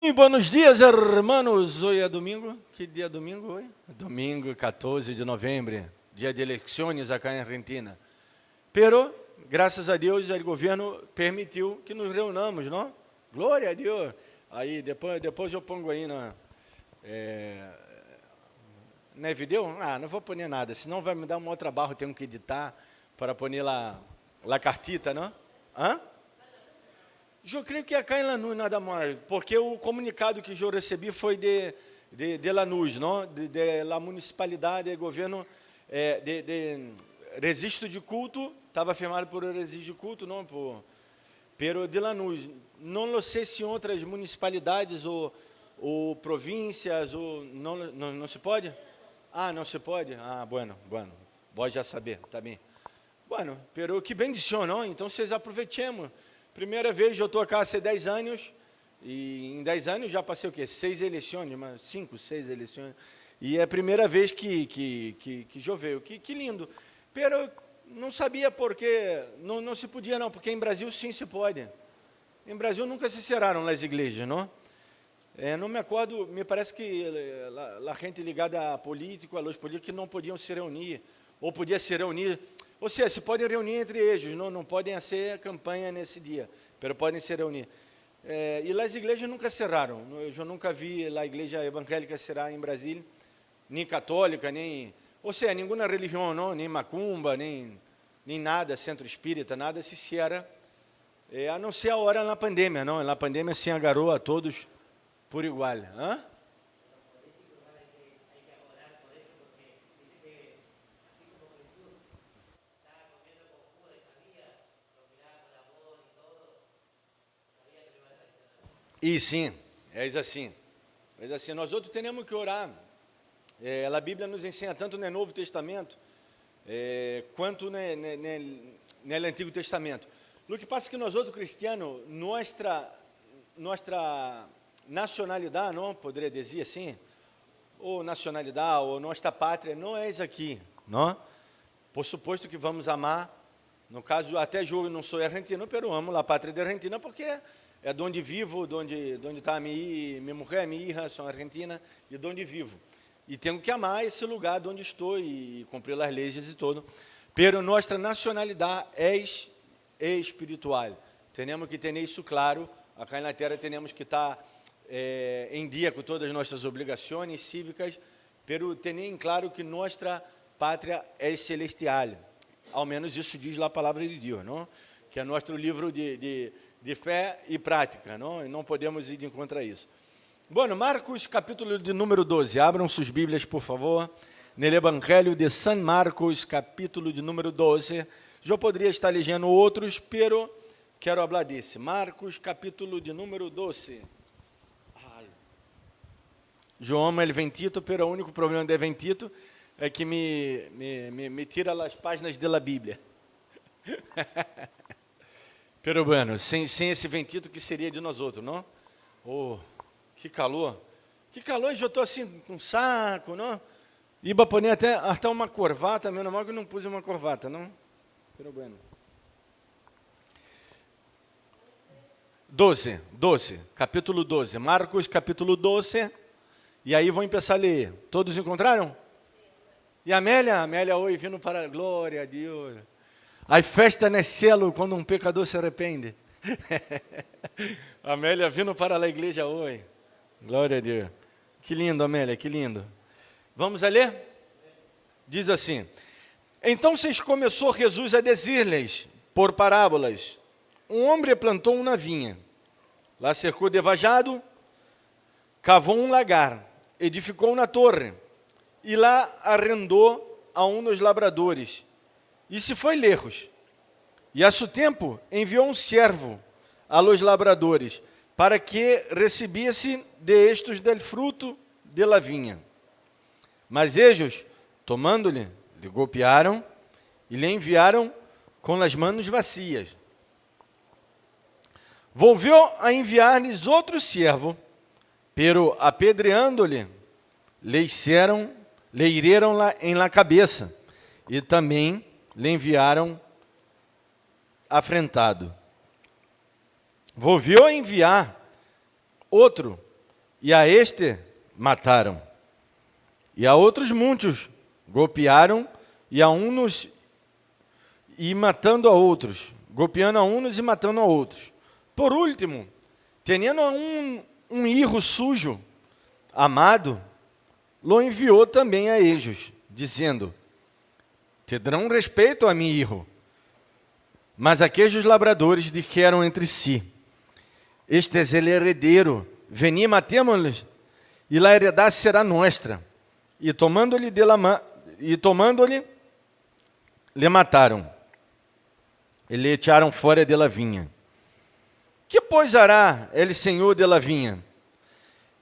E buenos dias, hermanos. Hoje é domingo. Que dia é domingo hoje? Domingo 14 de novembro, dia de eleições aqui em Argentina. Pero, graças a Deus, o governo permitiu que nos reunamos, não? Glória a Deus. Aí, depois eu pongo aí na vídeo. Não vou pôr nada, senão vai me dar um outro trabalho, tenho que editar para pôr lá a cartita, não? Hã? Eu creio que acá em Lanús nada mais, porque o comunicado que eu recebi foi de Lanús, não? De la municipalidade, governo, de registro de culto, estava firmado por registro de culto, não pero de Lanús. Não sei se em outras municipalidades ou províncias, ou não se pode? Não se pode? Bueno, vós já saber, tá bem. Bueno, pero que bendição, não? Então, vocês aproveitemos. Primeira vez, eu estou aqui há 10 anos, e em 10 anos já passei o quê? 6 eleições, 5, 6 eleições, e é a primeira vez que eu vejo. Que lindo. Pero não sabia porque não se podia, não, porque em Brasil sim se pode. Em Brasil nunca se cerraram as igrejas, não? Não me acordo, me parece que a gente ligada a político, a los políticos, não podiam se reunir, ou podia se reunir. Ou seja, se podem reunir entre eles, não podem fazer campanha nesse dia, mas podem se reunir. E as igrejas nunca cerraram. Eu nunca vi a igreja evangélica cerrar em Brasília, nem católica, nem... Ou seja, nenhuma religião, não, nem macumba, nem nada, centro espírita, nada se cerra, a não ser a hora na pandemia, não? Na pandemia se agarrou a todos por igual. Hã? E sim, é assim. É assim, nós outros temos que orar. A Bíblia nos ensina tanto no Novo Testamento quanto no Antigo Testamento. O que passa é que nós outros cristianos, nossa nacionalidade, não poderia dizer assim, ou nacionalidade, ou nossa pátria, não é isso aqui, não? Por suposto que vamos amar, no caso, até eu não sou argentino, mas amo a pátria da Argentina, porque é de onde vivo, de onde está minha mulher, minha filha, são argentina, e de onde vivo. E tenho que amar esse lugar de onde estou e cumprir as leis e tudo. Pero nossa nacionalidade é espiritual. Temos que ter isso claro. Acá na Terra temos que estar em dia com todas as nossas obrigações cívicas, pero ter em claro que nossa pátria é celestial. Ao menos isso diz lá a palavra de Deus, não? Que é nosso livro de fé e prática, não? E não podemos ir de encontro a isso. Bueno, Marcos, capítulo de número 12. Abram suas Bíblias, por favor. No Evangelho de San Marcos, capítulo de número 12. Eu poderia estar lendo outros, pero quero falar desse. Marcos, capítulo de número 12. Eu amo el ventito, pero o único problema de ventito é que me tira as páginas da Bíblia. Pero bueno, sem esse ventito que seria de nós outros, não? Que calor. Que calor, eu estou assim com saco, não? Iba poner até uma corbata, menos mal que eu não pus uma corbata, não? Pero bueno. 12, capítulo 12. Marcos, capítulo 12. E aí vou começar a ler. Todos encontraram? E a Amélia hoje vindo para a glória a Deus. A festa no céu quando um pecador se arrepende. Amélia vindo para a igreja hoje. Glória a Deus. Que lindo, Amélia, que lindo. Vamos a ler? Diz assim: Então começou Jesus a dizer-lhes, por parábolas, um homem plantou uma vinha, lá cercou de vajado, cavou um lagar, edificou uma torre, e lá arrendou a dos labradores, e se foi lejos. E a seu tempo enviou um servo a los labradores, para que recebesse de estes del fruto de la vinha. Mas eles, tomando-lhe, lhe golpearam e lhe enviaram com as mãos vazias. Volveu a enviar-lhes outro servo, pero apedreando-lhe, lhe hiriram em la cabeça, e também lhe enviaram afrentado. Volveu a enviar outro, e a este mataram. E a outros muitos golpearam, e a uns e matando a outros, golpeando a uns e matando a outros. Por último, tendo um hijo sujo, amado, lo enviou também a ellos, dizendo: te darão respeito a mi hijo. Mas aqueles labradores disseram entre si: este é o herdeiro, veni matémos-los, e a heredade será nossa. E tomando-lhe, lhe mataram, e lhe echaram fora de la vinha. Que, pois, hará ele senhor de la vinha?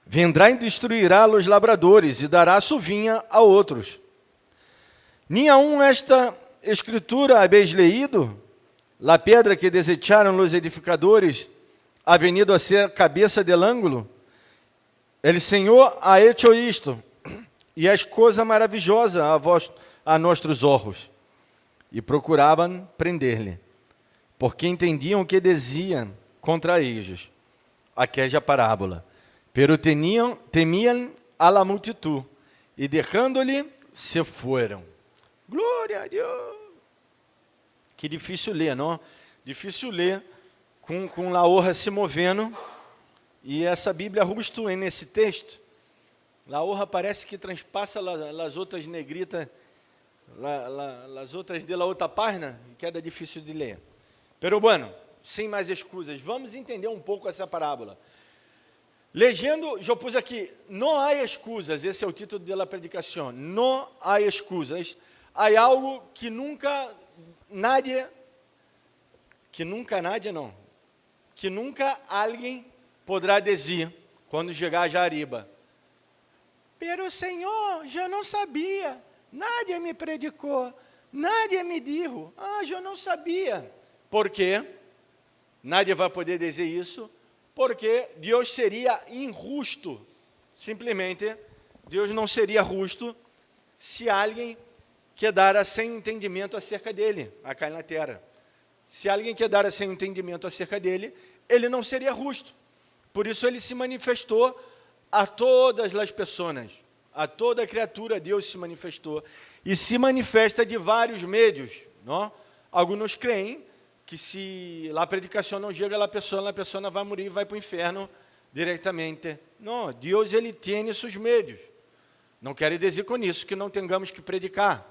Vendrá e destruirá os labradores, e dará sua vinha a outros. Nem aun esta escritura habéis leído? La pedra que desecharam os edificadores, ha venido a ser cabeça del ângulo? El Senhor ha hecho isto, e é coisa maravilhosa a nossos olhos. E procuravam prender-lhe, porque entendiam o que dizia contra eles aquela parábola. Pero temiam a la multitud, e deixando-lhe, se foram. Glória a Deus! Que difícil ler, não? Difícil ler com a honra se movendo. E essa Bíblia justo nesse texto, a honra parece que transpassa as outras negritas, as outras de la outra página, que é difícil de ler. Pero bueno, sem mais excusas, vamos entender um pouco essa parábola. Legendo, eu pus aqui, não há excusas, esse é o título da predicação, não há excusas, há algo que nunca alguém poderá dizer quando chegar a Jariba. Pero Senhor, eu não sabia, nadie me predicou, nadie me dijo, eu não sabia. Por quê? Nadie vai poder dizer isso, porque Deus seria injusto. Simplesmente, Deus não seria justo se alguém quedara sem entendimento acerca dele, aqui na terra. Se alguém quedara sem entendimento acerca dele, ele não seria justo. Por isso ele se manifestou a todas as pessoas, a toda criatura Deus se manifestou. E se manifesta de vários meios, não? Alguns creem que se a predicação não chega a pessoa vai morrer e vai para o inferno diretamente. Não, Deus ele tem esses meios. Não quer dizer com isso que não tenhamos que predicar.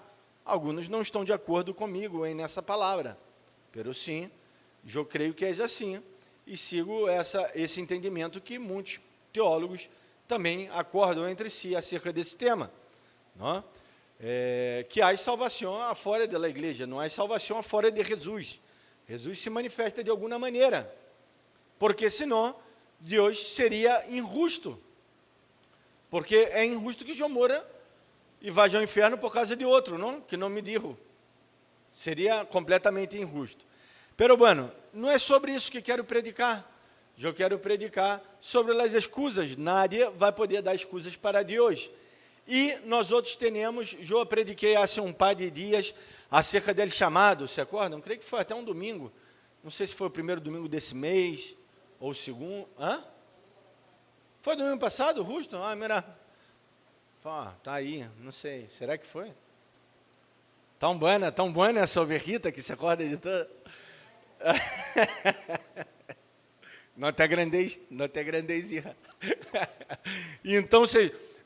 Alguns não estão de acordo comigo nessa palavra. Pero sim, eu creio que é assim. E sigo esse entendimento que muitos teólogos também acordam entre si acerca desse tema. Não? Que há salvação fora da igreja, não há salvação fora de Jesus. Jesus se manifesta de alguma maneira, porque senão Deus seria injusto. Porque é injusto que eu mora e vá ao inferno por causa de outro, não? Que não me dijo. Seria completamente injusto. Pero bueno, não é sobre isso que quero predicar. Eu quero predicar sobre as excusas. Nadie vai poder dar excusas para Deus. E nós outros temos, eu prediquei há um par de dias acerca dele chamado, se acordam? Creio que foi até um domingo. Não sei se foi o primeiro domingo desse mês ou o segundo. Foi domingo passado, Ruston? Mira. Tá aí, não sei. Será que foi? Tão buena essa overrita que se acorda de toda. Não te agrandeis, hija. Então,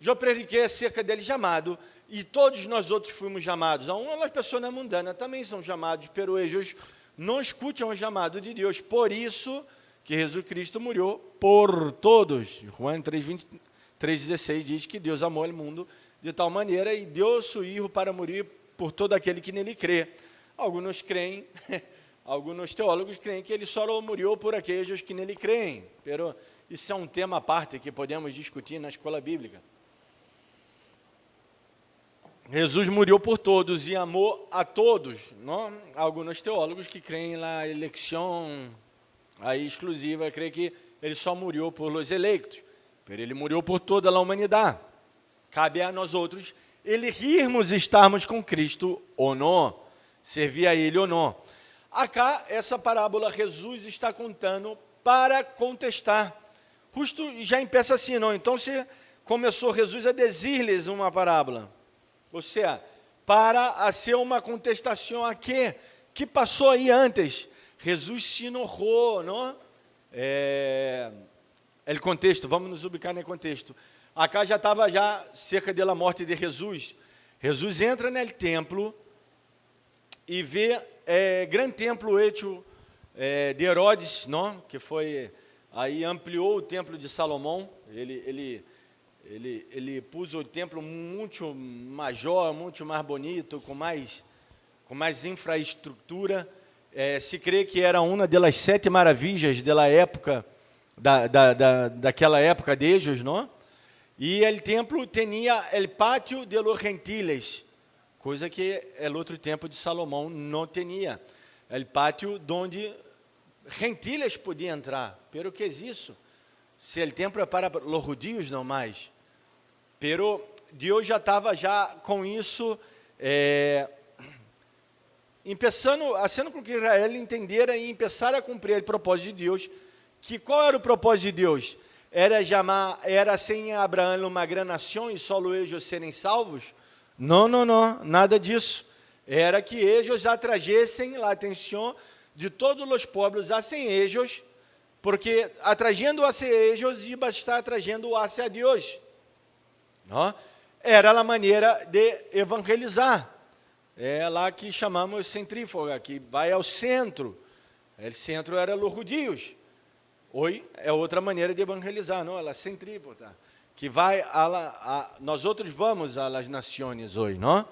eu prediquei acerca dele chamado, e todos nós outros fomos chamados. As pessoas mundanas também são chamados, pero eles não escutam o chamado de Deus. Por isso que Jesus Cristo morreu por todos. João 3,16 diz que Deus amou o mundo de tal maneira e deu seu Filho para morrer por todo aquele que nele crê. Alguns creem, alguns teólogos creem que ele só morreu por aqueles que nele creem. Pero isso é um tema à parte que podemos discutir na escola bíblica. Jesus morreu por todos e amou a todos. Não? Alguns teólogos que creem na eleição aí exclusiva, creem que ele só morreu por los eleitos. Pero ele morreu por toda a humanidade. Cabe a nós outros elegirmos estarmos com Cristo ou não, servir a Ele ou não. Acá, essa parábola, Jesus está contando para contestar Justo já empieza assim, não? Então, começou Jesus a dizer-lhes uma parábola. Ou seja, para ser uma contestação a quê? Que passou aí antes. Jesus se enojou, não? O contexto, vamos nos ubicar no contexto. Acá já estava cerca da morte de Jesus. Jesus entra no templo e vê grande templo hecho de Herodes, não? Que foi aí ampliou o templo de Salomão. Ele pôs o templo muito maior, muito mais bonito, com mais infraestrutura. Se crê que era uma das 7 maravilhas da época, daquela época de ellos, não? E o templo tinha o pátio de los gentiles, coisa que o outro templo de Salomão não tinha. O pátio onde gentiles podiam entrar. Pero que é isso? Se o templo é para os judios, não mais. Pero Deus já estava com isso, fazendo com que Israel entendera e começara a cumprir o propósito de Deus. Que qual era o propósito de Deus? Era sem Abraão uma grande nação e só eles serem salvos? Não, nada disso. Era que eles atraíssem a atenção de todos os povos hacia eles, porque atraindo hacia eles ia estar atraindo hacia Deus. Não? Era a maneira de evangelizar. É lá que chamamos centrífuga, que vai ao centro. O centro era os judios. Hoje é outra maneira de evangelizar, não? Ela centrípeta, que vai nós outros vamos às nações hoje, não?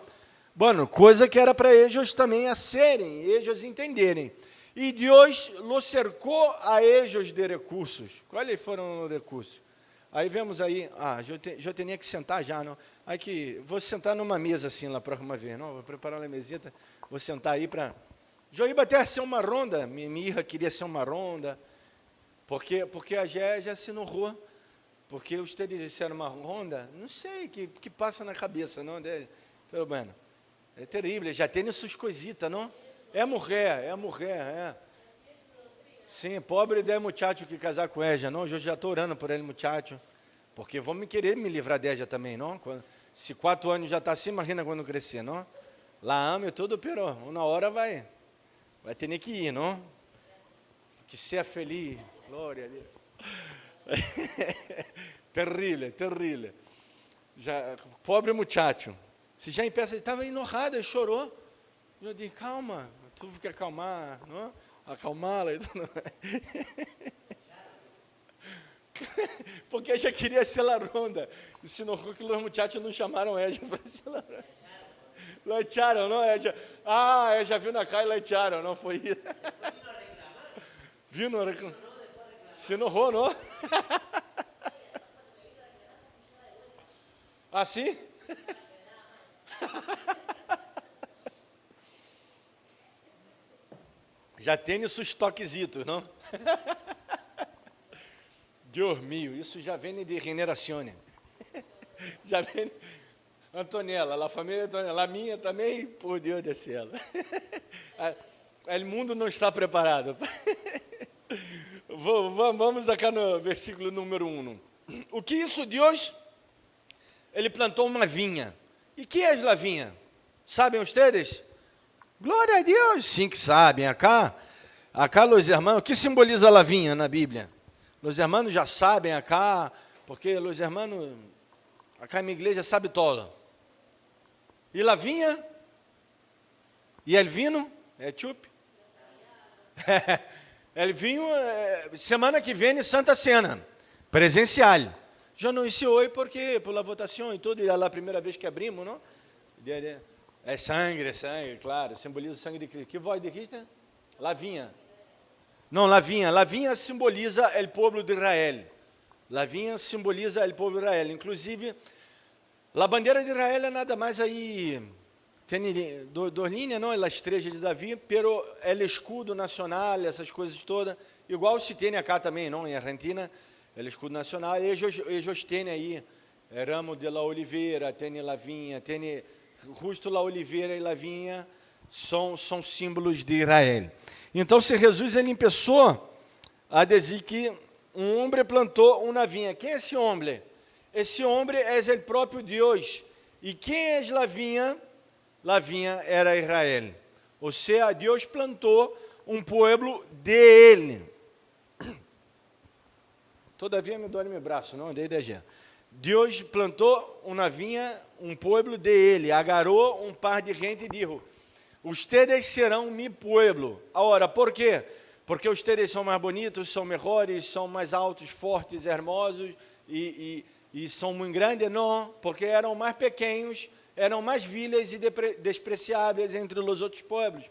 Bueno, coisa que era para eles também a serem, eles entenderem. E Deus los cercou a eles de recursos. Quais foram os recursos? Aí vemos aí, já tinha que sentar já, não? Aí que vou sentar numa mesa assim lá próxima vez, não? Vou preparar uma mesita, vou sentar aí para. Já ia até ser uma ronda, minha irmã queria ser uma ronda. Porque a Gé já se enojou, porque vocês disseram uma ronda, não sei o que passa na cabeça, não? Pelo menos, é terrível, já tem suas coisitas, não? É mulher. Sim, pobre de muchacho que casar com ela, não? Eu já estou orando por ele, muchacho, porque vão querer me livrar dela também, não? Se 4 anos já está assim, imagina quando crescer, não? Lá amo e tudo, pero uma hora vai ter que ir, não? Que seja feliz. Glória a Deus. Terrível. Pobre muchacho. Se já empieza, ele estava enojado, ele chorou. Eu disse, calma, tu que acalmar, não? Acalmá-la. Porque já queria ser la ronda. E se enojou que os muchachos não chamaram ela para ser la ronda. La echaram, não? Ela já viu na cara e la echaram, não foi isso? Viu no reclamo? Se enojou, não? Assim? Já tem os seus toquezitos, não? Deus mío, isso já vem de generazione. Já vem. Antonella, a família Antonella, a minha também, por Deus do céu. O mundo não está preparado. Vamos aqui no versículo número 1. O que isso Deus? Ele plantou uma vinha. E que é a vinha? Sabem vocês? Glória a Deus. Sim que sabem. Acá os irmãos, o que simboliza a vinha na Bíblia? Os irmãos já sabem acá, porque os irmãos, acá na igreja sabe todo. E a vinha? E o vinho? É chup? O vinho, semana que vem, Santa Cena, presencial. Já não iniciou hoje porque, por la votação e tudo, é a primeira vez que abrimos, não? É sangue, claro, simboliza o sangue de Cristo. Que voz de Cristo? Lavinha. Não, lavinha. Lavinha simboliza o povo de Israel. Lavinha simboliza o povo de Israel. Inclusive, a bandeira de Israel é nada mais aí. Tem 2 linhas, não? A estrela de Davi, pero o escudo nacional, essas coisas todas, igual se tem acá também, não? Em Argentina, o escudo nacional, eles têm aí ramo de la oliveira, tem la vinha, tem justo la oliveira e la vinha, são símbolos de Israel. Então, se Jesus ele começou a dizer que um homem plantou uma vinha. Quem é esse homem? Esse homem é o próprio Deus. E quem é a vinha? A vinha era Israel. Ou seja, Deus plantou um povo de ele. Todavia me dói meu braço, não? Deus plantou uma vinha, um povo de ele. Agarrou um par de gente e disse: ustedes serão mi pueblo. Agora, por quê? Porque ustedes são mais bonitos, são melhores, são mais altos, fortes, hermosos e são muito grandes? Não, porque eram mais pequenos, eram mais viles e despreciáveis entre os outros pueblos.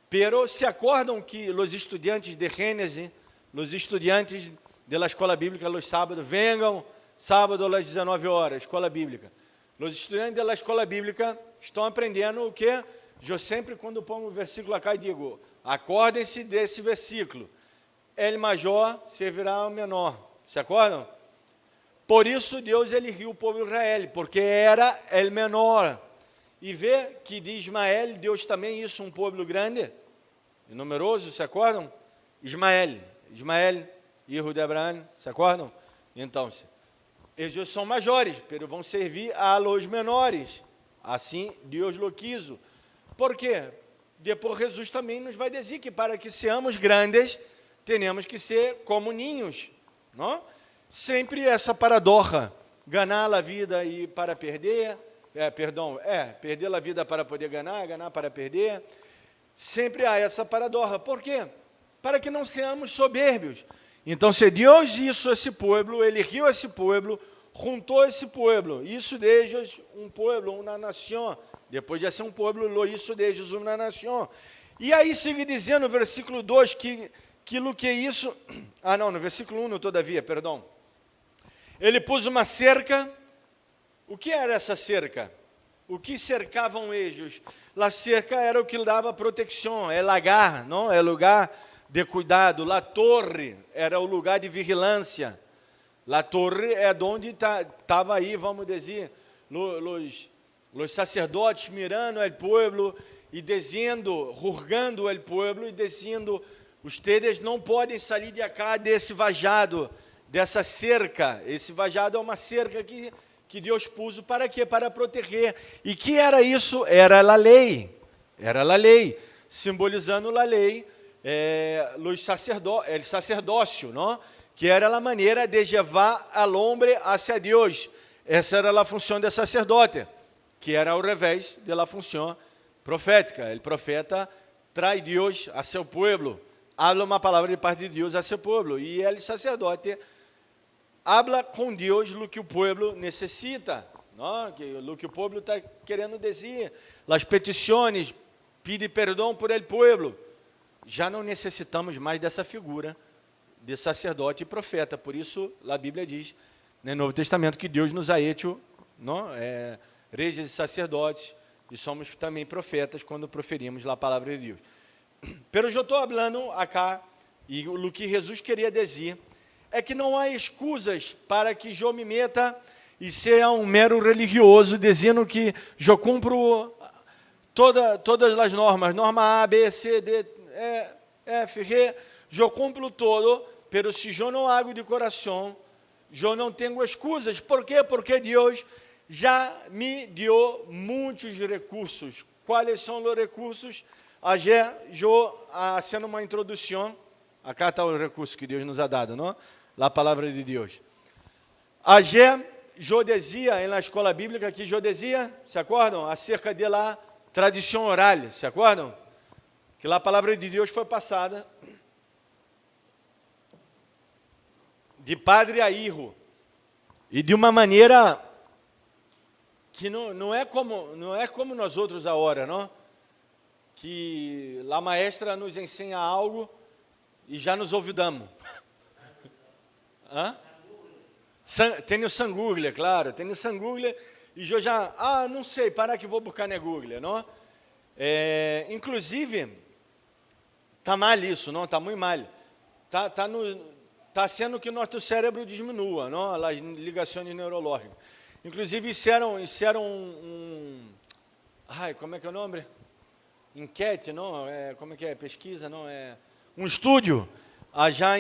Pero se acordam que os estudantes de Gênesis, os estudantes da escola bíblica, los sábados, venham sábado às 19 horas, escola bíblica. Os estudantes da escola bíblica estão aprendendo o quê? Eu sempre, quando pongo o versículo acá, digo: acordem-se desse versículo. El maior servirá ao menor. Se acordam? Por isso Deus eligiu o povo de Israel, porque era el menor. E vê que de Ismael, Deus também hizo um povo grande e numeroso, se acordam? Ismael, filho de Abraão, se acordam? Então, eles são maiores, mas vão servir a los menores. Assim Deus lo quiso. Por quê? Depois Jesus também nos vai dizer que para que seamos grandes, temos que ser como ninhos, não? Sempre essa paradoxa, ganhar a vida e para perder, perder a vida para poder ganhar, ganhar para perder. Sempre há essa paradoxa. Por quê? Para que não sejamos soberbios. Então, se Deus hizo esse povo, Ele riu esse povo, juntou esse povo, isso deles um povo, uma nação. Depois de ser um povo, lo hizo deles uma nação. E aí sigue dizendo no versículo 2 que o que isso... no versículo 1, todavia, perdão. Ele pôs uma cerca. O que era essa cerca? O que cercavam eles? A cerca era o que dava proteção, é lagar, não? É lugar de cuidado. A torre era o lugar de vigilância. A torre é onde estava aí, vamos dizer, os sacerdotes mirando o povo e dizendo, rurgando o povo e dizendo: ustedes não podem sair de cá desse vajado, dessa cerca. Esse vajado é uma cerca que Deus pôs para quê? Para proteger. E que era isso? Era a lei. Era a lei, simbolizando a lei, o sacerdócio, não? Que era a maneira de levar al homem hacia Deus. Essa era a função do sacerdote, que era ao revés da função profética. O profeta traz Deus a seu povo, habla uma palavra de parte de Deus a seu povo, e o sacerdote habla com Deus o que o povo necessita, não? O que o povo está querendo dizer, as petições, pede perdão por el povo. Já não necessitamos mais dessa figura de sacerdote e profeta. Por isso, a Bíblia diz, no Novo Testamento, que Deus nos ha hecho, não? Reis e sacerdotes, e somos também profetas quando proferimos a palavra de Deus. Pero eu estou falando acá, e o que Jesus queria dizer, é que não há excusas para que eu me meta e seja um mero religioso, dizendo que eu cumpro todas as normas, norma A, B, C, D, E, F, G, eu cumpro todo, pero se eu não hago de coração, eu não tenho excusas. Por quê? Porque Deus já me deu muitos recursos. Quais são os recursos? Ayer, eu, fazendo uma introdução, acá está o recurso que Deus nos ha dado, não? A palavra de Deus. Ayer, eu dizia, na escola bíblica, que eu dizia, se acordam? Acerca de la tradição oral, se acordam? Que a palavra de Deus foi passada de padre a hijo, e de uma maneira que não é como nós outros agora, não? Que a maestra nos ensina algo e já nos olvidamos. Tenho sangugle, claro, tenho sangugle, e eu já, não sei, para que vou buscar na Google, não? Inclusive, está mal isso, não? Está muito mal. Está sendo que nosso cérebro diminua, não? As ligações neurológicas. Inclusive, hicieron como é que é o nome? Enquete, não? Como é que é? Pesquisa, não? Um estúdio, já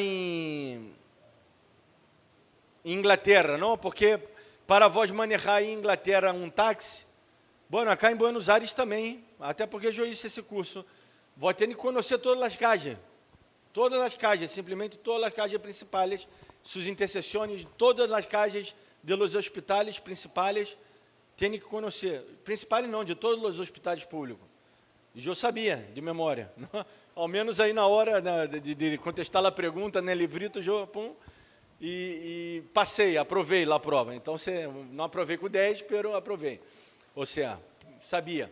Inglaterra, não? Porque para vós manejar em Inglaterra um táxi, bueno, acá em Buenos Aires também, até porque eu hice esse curso, vou ter que conhecer todas as calles, simplesmente todas as calles principais, suas interseções, todas as calles de los hospitais principais, tem que conhecer, principais não, de todos os hospitais públicos. E eu sabia, de memória, não? Ao menos aí na hora de contestar a pergunta, no livrito, eu e passei, aprovei lá a prova. Então, não aprovei com 10, mas aprovei. Ou seja, sabia.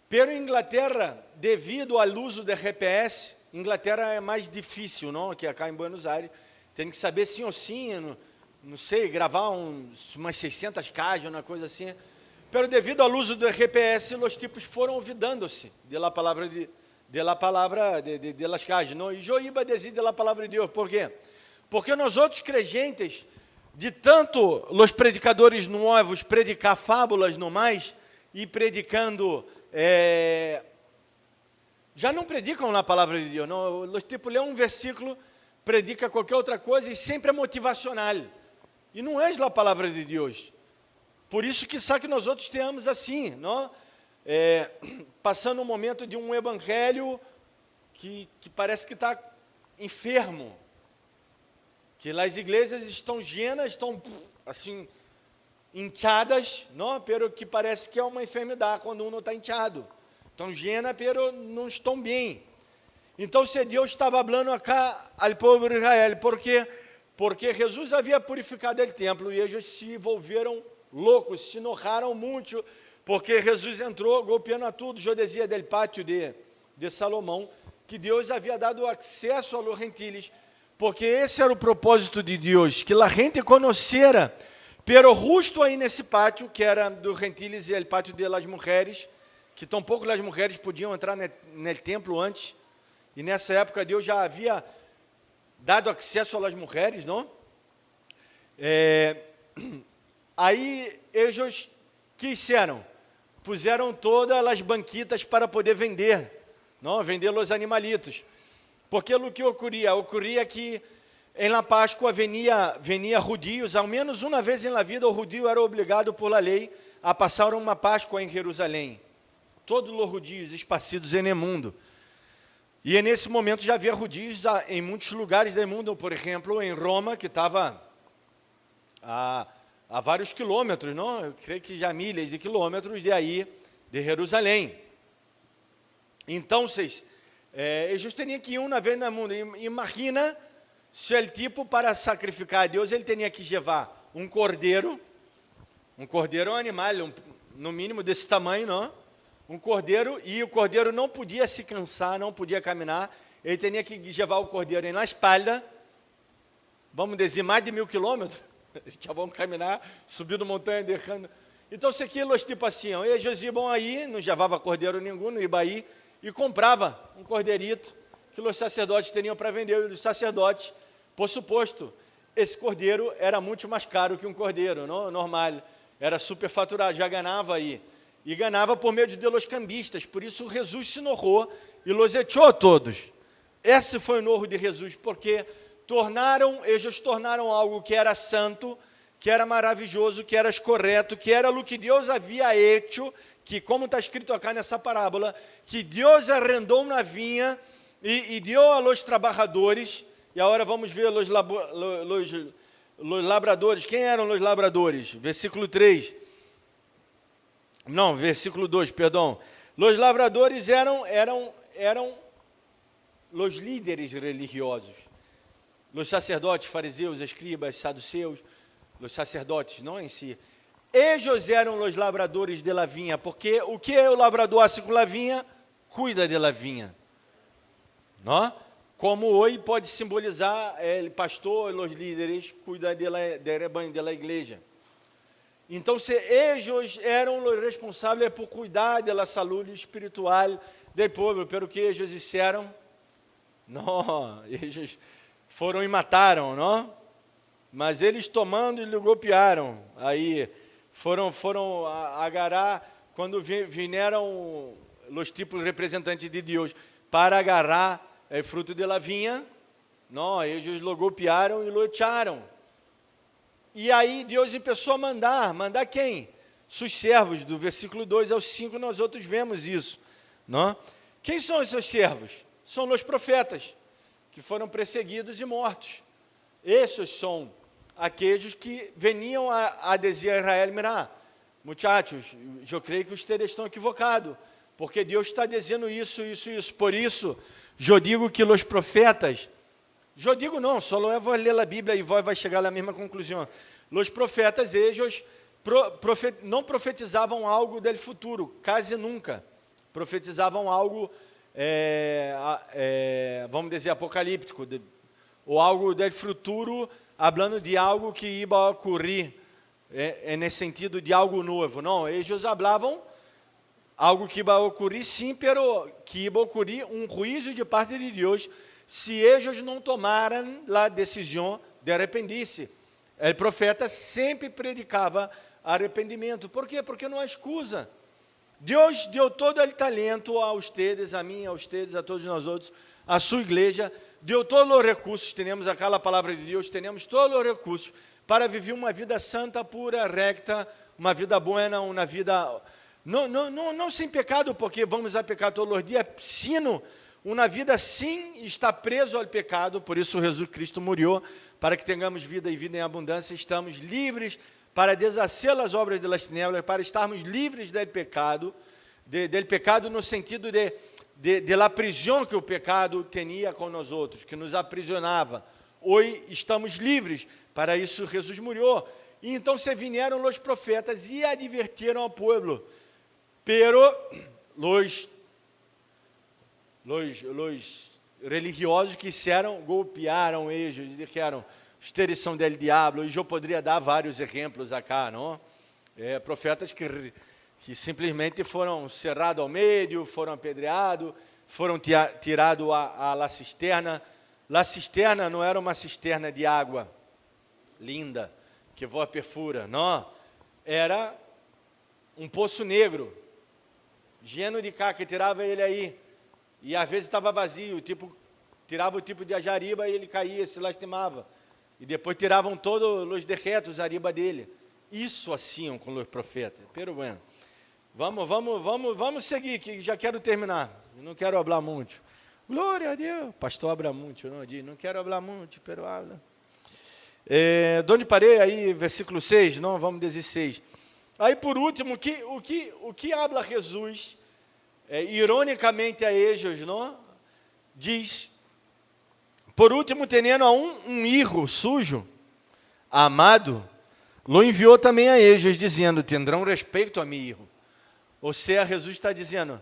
Pero em Inglaterra, devido ao uso do GPS, Inglaterra é mais difícil, não? Que acá em Buenos Aires. Tem que saber sim ou sim, não sei, gravar umas 600 cajas, uma coisa assim. Pero devido ao uso do GPS, os tipos foram olvidando-se da palavra de las cajas, não? E eu iba dizer da palavra de Deus. Por quê? Porque nós outros crentes, de tanto os predicadores novos predicar fábulas no mais, e predicando, já não predicam na palavra de Deus, não? Os tipos lê um versículo, predica qualquer outra coisa e sempre é motivacional. E não é a palavra de Deus. Por isso que sabe que nós outros tenhamos assim, não? Passando um momento de um evangelho que parece que está enfermo. Que as igrejas estão llenas, estão assim, inchadas, não? Pero que parece que é uma enfermidade quando um não está inchado. Estão llenas, pero não estão bem. Então, se Deus estava falando acá ao povo de Israel, por quê? Porque Jesus havia purificado o templo e eles se envolveram loucos, se enojaram muito, porque Jesus entrou golpeando a tudo. Eu dizia do pátio de Salomão, que Deus havia dado acesso aos gentiles, porque esse era o propósito de Deus, que a gente conhecera, pero justo aí nesse pátio, que era dos gentiles e o pátio de las mulheres, que tampouco as mulheres podiam entrar no templo antes, e nessa época Deus já havia dado acesso às mulheres, não? Aí eles, que fizeram? Puseram todas as banquitas para poder vender, não? Vender os animalitos. Porque o que ocorria que em la Páscoa venia judios, ao menos uma vez na vida o judio era obrigado por la lei a passar uma Páscoa em Jerusalém. Todos os judios esparcidos no mundo. E nesse momento já havia judios em muitos lugares do mundo, por exemplo, em Roma, que estava a vários quilômetros, não? Eu creio que já milhas de quilômetros de aí, de Jerusalém. Então, eles tinham que ir uma vez no mundo. Imagina se o tipo, para sacrificar a Deus, ele tinha que levar um cordeiro é um animal, no mínimo desse tamanho, não? Um cordeiro, e o cordeiro não podia se cansar, não podia caminhar, ele tinha que levar o cordeiro na espalda, vamos dizer, mais de 1000 quilômetros, já vamos caminhar, subindo montanha, deixando. Então, se aquilo, tipo assim, eles iam aí, não levava cordeiro nenhum, não ia aí, e comprava um cordeirito que os sacerdotes teriam para vender. E os sacerdotes, por suposto, esse cordeiro era muito mais caro que um cordeiro, não? Normal, era superfaturado, já ganhava aí. E ganhava por meio de los cambistas. Por isso Jesus se enorrou e los echou todos. Esse foi o norro de Jesus, porque eles tornaram algo que era santo, que era maravilhoso, que era correto, que era o que Deus havia hecho, que como está escrito acá nessa parábola, que Deus arrendou uma vinha e deu a los trabalhadores. E agora vamos ver os labradores. Quem eram os labradores? Versículo 3. Não, versículo 2, perdão. Os labradores eram os líderes religiosos. Os sacerdotes, fariseus, escribas, saduceus, os sacerdotes, não em si. Eles eram os labradores de la vinha, porque o que o labrador hace com la vinha? Cuida de la vinha. Não? Como hoje pode simbolizar o pastor, os líderes, cuidam do rebanho, da igreja. Então, se eles eram os responsáveis por cuidar da saúde espiritual do povo, pelo que eles disseram, não, eles foram e mataram, não? Mas eles tomando e golpearam, aí foram agarrar, quando vieram os tipos representantes de Deus, para agarrar o fruto de la vinha, não, eles lo golpearam e lo echaram. E aí Deus começou a mandar quem? Seus servos, do versículo 2 ao 5, nós outros vemos isso. Não? Quem são esses servos? São os profetas, que foram perseguidos e mortos. Esses são aqueles que veniam a dizer a Israel, mira, muchachos, eu creio que vocês estão equivocados, porque Deus está dizendo isso. Por isso, eu digo que os profetas, eu digo não, só eu vou ler a Bíblia e vai chegar à mesma conclusão. Os profetas, eles não profetizavam algo do futuro, quase nunca. Profetizavam algo, vamos dizer, apocalíptico, ou algo do futuro, falando de algo que ia ocorrer, nesse sentido de algo novo. Não, eles falavam algo que ia ocorrer, sim, pero que ia ocorrer juízo de parte de Deus, se eles não tomaram a decisão de arrepender-se. O profeta sempre predicava arrependimento. Por quê? Porque não há excusa. Deus deu todo o talento a vocês, a mim, a vocês, a todos nós outros, a sua igreja, deu todos os recursos, temos aquela palavra de Deus, temos todos os recursos para viver uma vida santa, pura, recta, uma vida boa, uma vida não sem pecado, porque vamos a pecar todos os dias, sino uma vida sim está preso ao pecado, por isso Jesus Cristo morreu, para que tenhamos vida e vida em abundância, estamos livres para deshacer as obras das tinieblas, para estarmos livres do pecado, do pecado no sentido de la prisão que o pecado tinha com nós outros, que nos aprisionava. Hoje estamos livres, para isso Jesus morreu. E então se vieram os profetas e advertiram ao povo, pero los religiosos quiseram, golpearam eles, disseram, ustedes são del diablo, e eu poderia dar vários exemplos acá, não? Profetas que simplesmente foram cerrados ao meio, foram apedreados, foram tirados a la cisterna. La cisterna não era uma cisterna de água linda, que voa perfura, não. Era um poço negro, lleno de caca, tirava ele aí, e às vezes estava vazio, tirava o tipo de ajariba e ele caía, se lastimava. E depois tiravam todos os decretos a riba dele. Isso haciam com os profetas. Pero bueno. Vamos seguir, que já quero terminar. Não quero falar muito. Glória a Deus. Pastor habla muito, não quero falar muito, pero habla. De onde parei? Aí, versículo 6, não, vamos dizer 6. Aí, por último, o que habla Jesus, ironicamente a eles, não? Diz... Por último, tendo a um hijo sujo, amado, lo enviou também a eles, dizendo, tendrão respeito a mi hijo. Ou seja, Jesus está dizendo,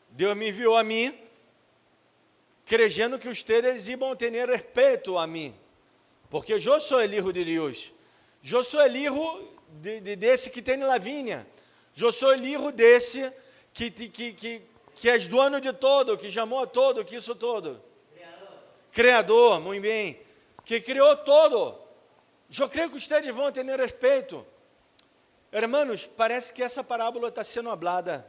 Deus me enviou a mim, creyendo que ustedes iam ter respeito a mim, porque eu sou o hijo de Deus, eu sou o hijo desse que tem na vinha, eu sou o hijo desse que é dono de todo, que chamou a todo, que isso todo. Criador, muito bem, que criou todo. Eu creio que vocês vão ter respeito. Hermanos, parece que essa parábola está sendo hablada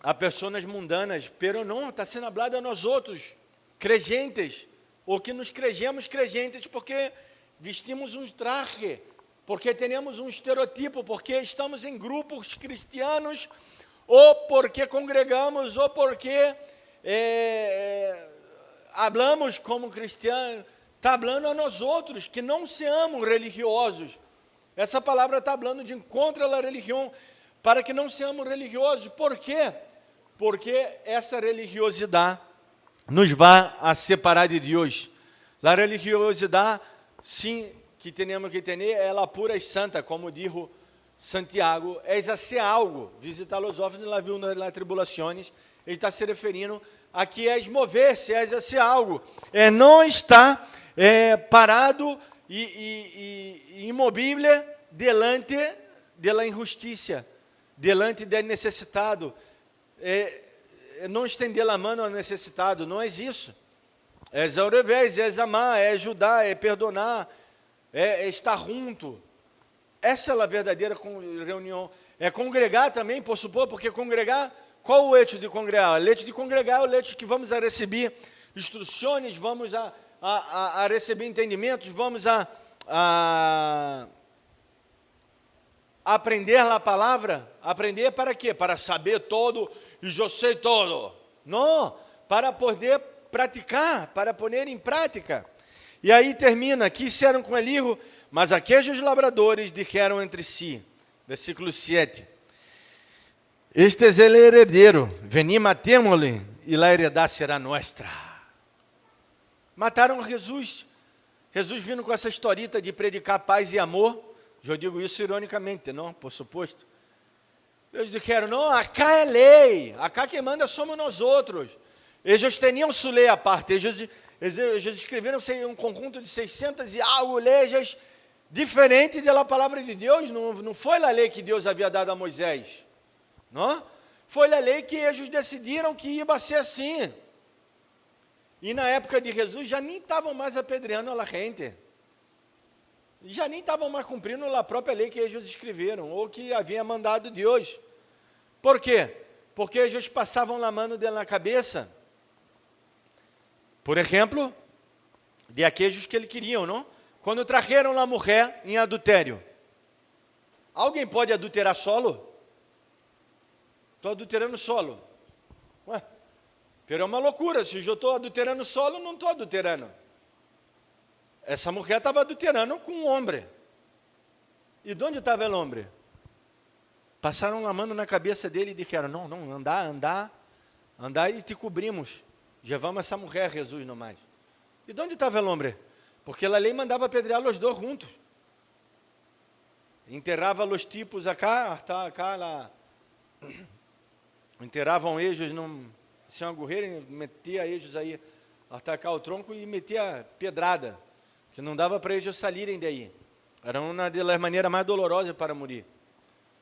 a pessoas mundanas, pero não, está sendo hablada a nós outros, creyentes, ou que nos crejemos creyentes, porque vestimos um traje, porque temos um estereotipo, porque estamos em grupos cristianos, ou porque congregamos, ou porque... hablamos como cristianos, está falando a nós outros que não se amam religiosos. Essa palavra está falando de contra a religião, para que não se amam religiosos. Por quê? Porque essa religiosidade nos vai a separar de Deus. A religiosidade, sim, que temos que ter, ela pura e santa, como disse Santiago, é ser algo, visitar os órfãos lá viu nas tribulações, ele está se referindo a que é mover-se, é ser algo, não estar parado e imóvel delante da injustiça, delante do necessitado, não estender a mão ao necessitado, não é isso. É ao revés, é amar, é ajudar, é perdonar, é estar junto. Essa é a verdadeira reunião. É congregar também, por supor, porque congregar, qual o eixo de congregar? O eixo de congregar é o eixo que vamos a receber instruções, vamos a a receber entendimentos, vamos a aprender a palavra. Aprender para quê? Para saber todo e eu sei todo. Não, para poder praticar, para pôr em prática. E aí termina, que disseram com Elihu, mas aqueles labradores disseram entre si, versículo 7, este é o herdeiro, veni matemo-lhe, e a heredade será nossa. Mataram Jesus. Jesus vindo com essa historita de predicar paz e amor, eu digo isso ironicamente, não, por suposto. Eles disseram, não, acá é lei, acá quem manda somos nós outros. Eles tinham sua lei à parte, eles escreveram um conjunto de 600 e algo leis diferente da palavra de Deus, não foi a lei que Deus havia dado a Moisés, não? Foi a lei que eles decidiram que ia ser assim. E na época de Jesus já nem estavam mais apedreando a gente, já nem estavam mais cumprindo a própria lei que eles escreveram, ou que havia mandado Deus. Por quê? Porque eles passavam a mão na cabeça, por exemplo, de aqueles que ele queriam, não? Quando trajeram a mulher em adultério. Alguém pode adulterar solo? Estou adulterando solo. Ué, pero é uma loucura, se eu estou adulterando solo, não estou adulterando. Essa mulher estava adulterando com um homem. E de onde estava o homem? Passaram a mão na cabeça dele e disseram, não, andar e te cobrimos. Levamos essa mulher, Jesus, não mais. E de onde estava o homem? Porque a lei mandava apedrear os dois juntos. Enterrava os tipos acá lá. Enterravam eles sem uma gorreira, metia eles aí, atacar o tronco e metia pedrada, que não dava para eles saírem daí. Era uma das maneiras mais dolorosas para morrer.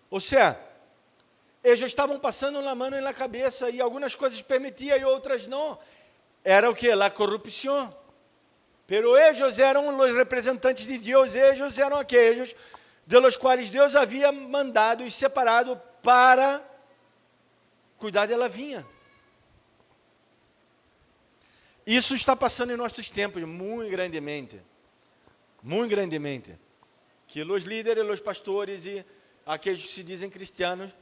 Ou seja, eles estavam passando a mão na cabeça e algumas coisas permitiam e outras não. Era o que? A corrupção. Pero eles eram os representantes de Deus, eles eram aqueles de los quais Deus havia mandado e separado para cuidar dela vinha. Isso está passando em nossos tempos muito grandemente. Muito grandemente. Que os líderes, os pastores e aqueles que se dizem cristianos,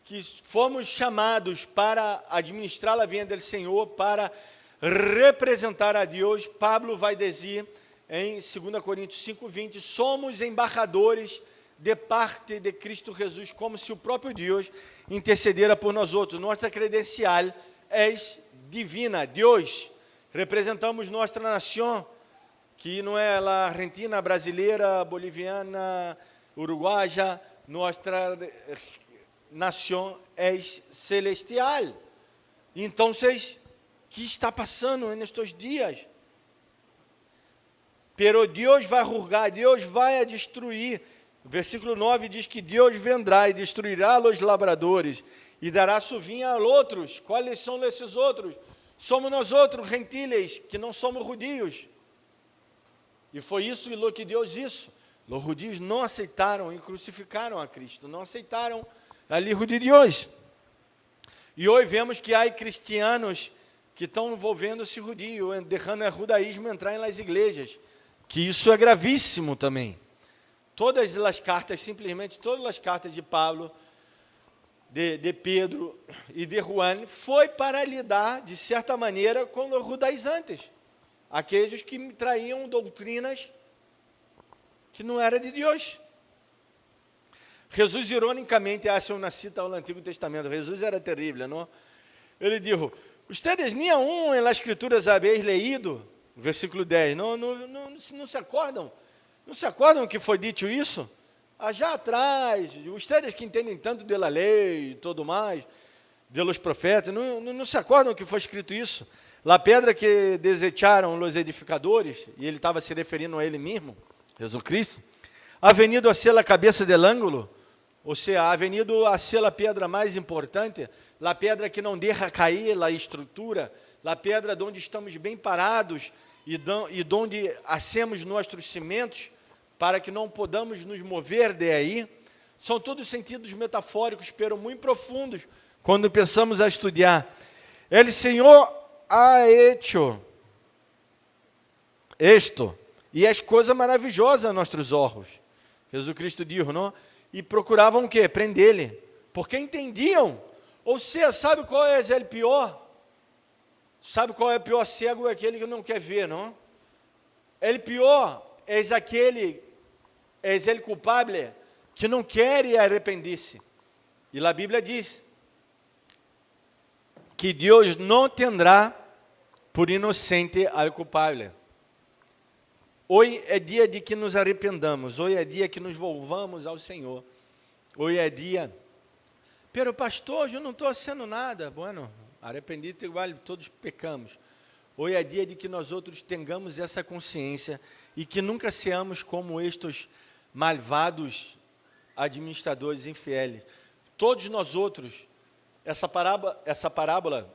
que fomos chamados para administrar a vinha do Senhor, para representar a Deus. Pablo vai dizer em 2 Coríntios 5:20, somos embaixadores de parte de Cristo Jesus, como se o próprio Deus intercedera por nós outros. Nossa credencial é divina, Deus. Representamos nossa nação, que não é a Argentina, brasileira, boliviana, uruguaia, nossa nação é celestial. Então, o que está passando nestes dias? Pero Deus vai julgar, Deus vai destruir. O versículo 9 diz que Deus vendrá e destruirá os labradores e dará sua vinha a outros. Quais são esses outros? Somos nós outros, gentiles, que não somos judios. E foi isso e que Deus isso. Os judios não aceitaram e crucificaram a Cristo, não aceitaram a livro de Deus. E hoje vemos que há cristianos que estão envolvendo-se judio, deixando o judaísmo entrar nas igrejas, que isso é gravíssimo também. Todas as cartas, simplesmente todas as cartas de Paulo, de Pedro e de Juan, foi para lidar, de certa maneira, com os judaizantes, aqueles que traíam doutrinas que não era de Deus. Jesus, ironicamente, acha uma cita ao Antigo Testamento. Jesus era terrível, não? Ele disse, ustedes nem aún en las escrituras habéis leído, versículo 10, não se acordam? Não se acordam que foi dito isso? Já atrás, ustedes que entendem tanto da lei e tudo mais, de los profetas, não se acordam que foi escrito isso? La pedra que desecharam os edificadores, e ele estava se referindo a ele mesmo, Jesus Cristo, ha venido a ser a cabeça del ângulo, ou seja, ha venido a ser a pedra mais importante, a pedra que não deixa cair a estrutura, a pedra onde estamos bem parados e onde hacemos nossos cimentos, para que não podamos nos mover daí. São todos sentidos metafóricos, pero muito profundos, quando pensamos a estudar. El Senhor ha hecho Esto, e as coisas maravilhosas a nossos olhos. Jesus Cristo dijo, não? E procuravam o quê? Prender-lhe. Porque entendiam. Ou seja, sabe qual é o pior? Sabe qual é o pior cego? É aquele que não quer ver, não? O pior é aquele, é o culpável que não quer arrepender-se. E a Bíblia diz que Deus não tendrá por inocente al culpável. Hoje é dia de que nos arrependamos, hoje é dia que nos volvamos ao Senhor. Hoje é dia, pero pastor, eu não estou fazendo nada. Bueno, arrependido igual, todos pecamos. Hoje é dia de que nós outros tenhamos essa consciência e que nunca seamos como estes malvados administradores infiéis. Todos nós outros, essa parábola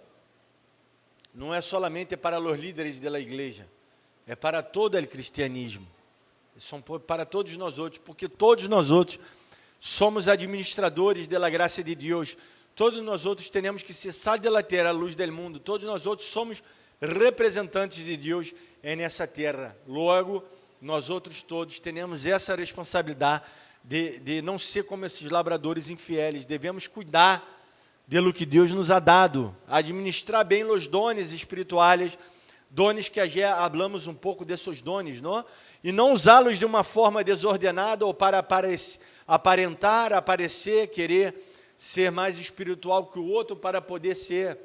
não é solamente para os líderes da igreja, é para todo o cristianismo, são para todos nós outros, porque todos nós outros somos administradores da graça de Deus, todos nós outros temos que ser sal da terra, a luz do mundo, todos nós outros somos representantes de Deus nessa terra. Logo, nós outros todos temos essa responsabilidade de não ser como esses labradores infiéis, devemos cuidar do que Deus nos ha dado, administrar bem os dones espirituais, dones que já hablamos um pouco desses dones, não? E não usá-los de uma forma desordenada ou para aparentar, aparecer, querer ser mais espiritual que o outro para poder ser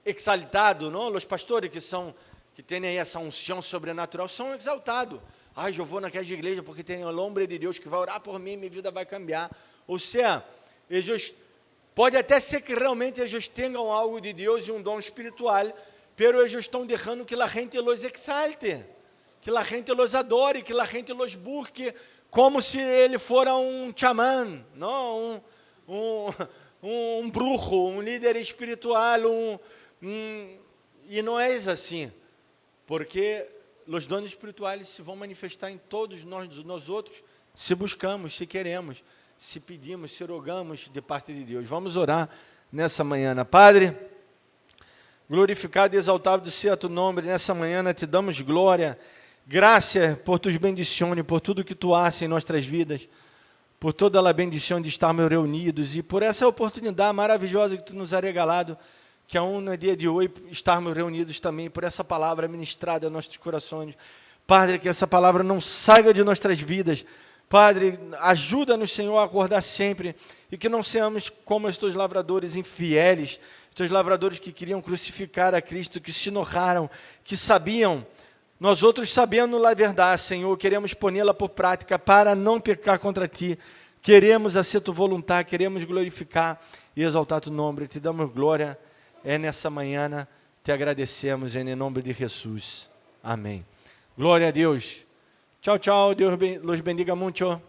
exaltado, não? Os pastores que têm aí essa unção sobrenatural são exaltados. Eu vou naquela igreja porque tem o homem de Deus que vai orar por mim, minha vida vai cambiar. Ou seja, eles pode até ser que realmente eles tenham algo de Deus e um dom espiritual, pero eles estão deixando que a gente los exalte, que a gente los adore, que a gente los busque, como se ele fora um chamán, não? Um bruxo, um líder espiritual, e não é assim, porque os dons espirituais se vão manifestar em todos nós outros, se buscamos, se queremos, se pedimos, se rogamos de parte de Deus. Vamos orar nessa manhã. Padre, glorificado e exaltado seja tu nome, nessa manhã te damos glória, graça por tus bendições, por tudo que tu haces em nossas vidas, por toda a bendição de estarmos reunidos e por essa oportunidade maravilhosa que tu nos has regalado, que aún no dia de hoje estarmos reunidos também, por essa palavra ministrada em nossos corações. Padre, que essa palavra não saia de nossas vidas. Padre, ajuda-nos, Senhor, a acordar sempre e que não sejamos como estes lavradores infiéis, estes lavradores que queriam crucificar a Cristo, que se enojaram, que sabiam, nós outros sabendo a verdade, Senhor, queremos pô-la por prática para não pecar contra Ti, queremos a ser Tu vontade, queremos glorificar e exaltar Tu nome, Te damos glória, nessa manhã, Te agradecemos em nome de Jesus, amém. Glória a Deus. Tchau, tchau, Deus los bendiga muito.